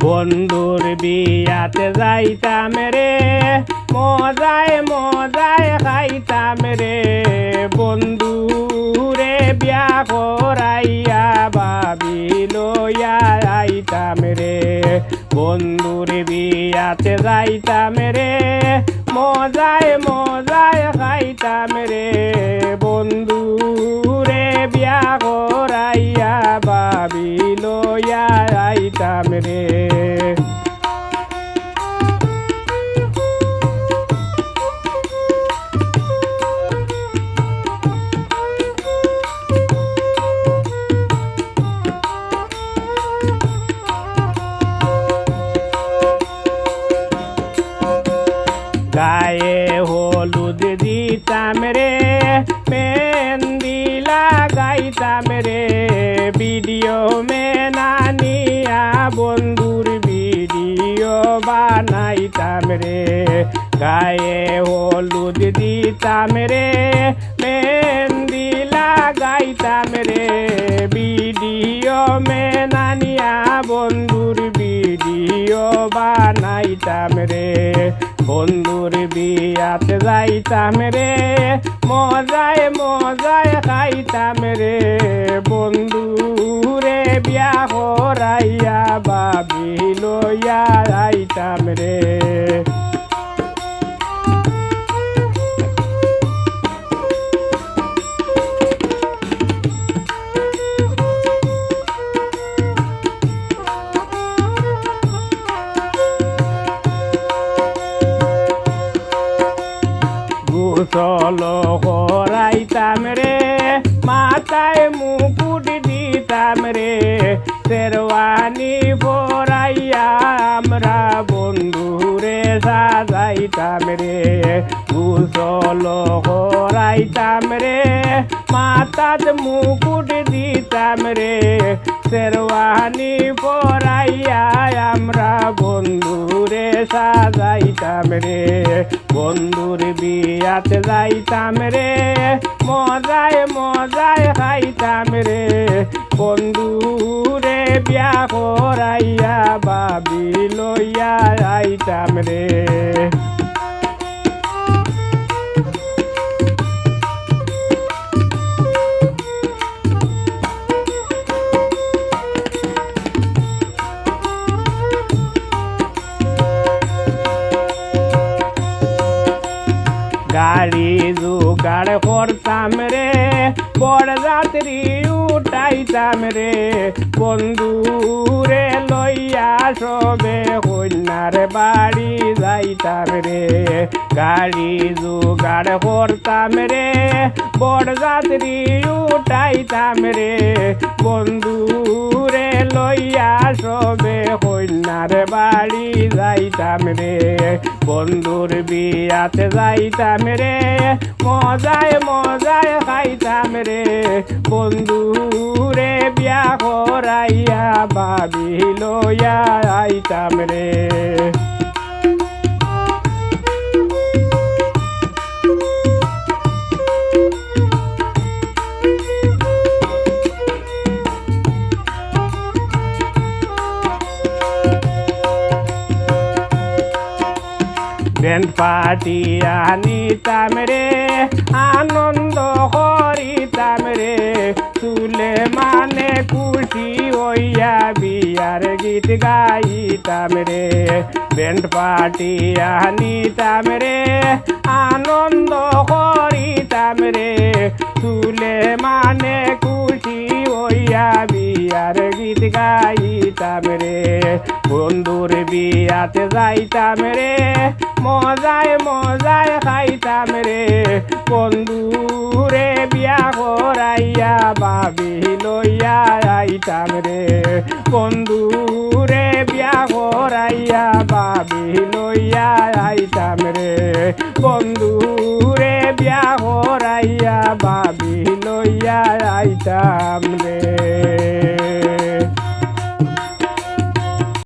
বন্ধুর বিয়াতে যাইতাম রে মজায় মজায় খাইতাম রে বন্ধুরে বিয়া করাইয়া ভাবি লইয়া আইতাম রে বন্ধুর বিয়াতে যাইতাম রে মজায় মজায় খাইতাম রে বন্ধুরে বিয়া করাইয়া ভাবি লইয়া আইতাম রে গায়ে হলুদ দিতাম রে মেহেন্দি লাগাইতাম রে ভিডিও মেনানিয়া বন্ধুর ভিডিও বানাইতাম রে গায়ে হলুদ দিতাম রে মেহেন্দি লাগাইতাম রে ভিডিও মেনানিয়া বন্ধুর ভিডিও বানাইতাম রে বন্ধুর বিয়াতে যাইতাম রে মজায় মজায় খাইতাম রে বন্ধুরে বিয়া করাইয়া ভাবি লইয়া আইতাম রে চলো করাইতাম রে মাথায় মুকুট দিতাম রে শেরওয়ানি পরাইয়া আমরা বন্ধুরে সাজাইতাম রে চলো করাইতাম রে মাথাত মুকুট দিতাম রে শেরওয়ানি পরাইয়া আমরা বন্ধুরে সাজাইতাম রে বন্ধুর বিয়াতে যাইতাম রে মজায় মজায় খাইতাম রে বন্ধুরে বিয়া করাইয়া ভাবি লইয়া আইতাম রে গাড়ি জোগাড় করতাম রে বরযাত্রী উঠাইতাম রে বন্ধুরে লইয়া সবে কন্যার বাড়ি যাইতাম রে গাড়ি জোগাড় করতাম রে বরযাত্রী উঠাইতাম রে বন্ধুরে লইয়া সবে কন্যার বাড়ি যাইতাম রে বন্ধুর বিয়াতে যাইতাম রে মজায় মজায় খাইতাম রে বন্ধুরে বিয়া করাইয়া ভাবি লইয়া আইতাম রে ব্যান্ড পার্টি আনিতাম রে আনন্দ করিতাম রে তুলে মানে খুশি হইয়া বিয়ার গীত গাইতাম রে ব্যান্ড পার্টি আনিতাম রে আনন্দ করিতাম রে তুলে মানে খুশি হইয়া বিয়ার গীত গাইতাম রে বন্ধুর বিয়াতে যাইতাম রে মজায় মজায় খাইতাম রে বন্ধুরে বিয়া করাইয়া ভাবি লইয়া আইতাম রে বন্ধুরে বিয়া করাইয়া ভাবি লইয়া আইতাম রে বন্ধুরে বিয়া করাইয়া ভাবি লইয়া আইতাম রে।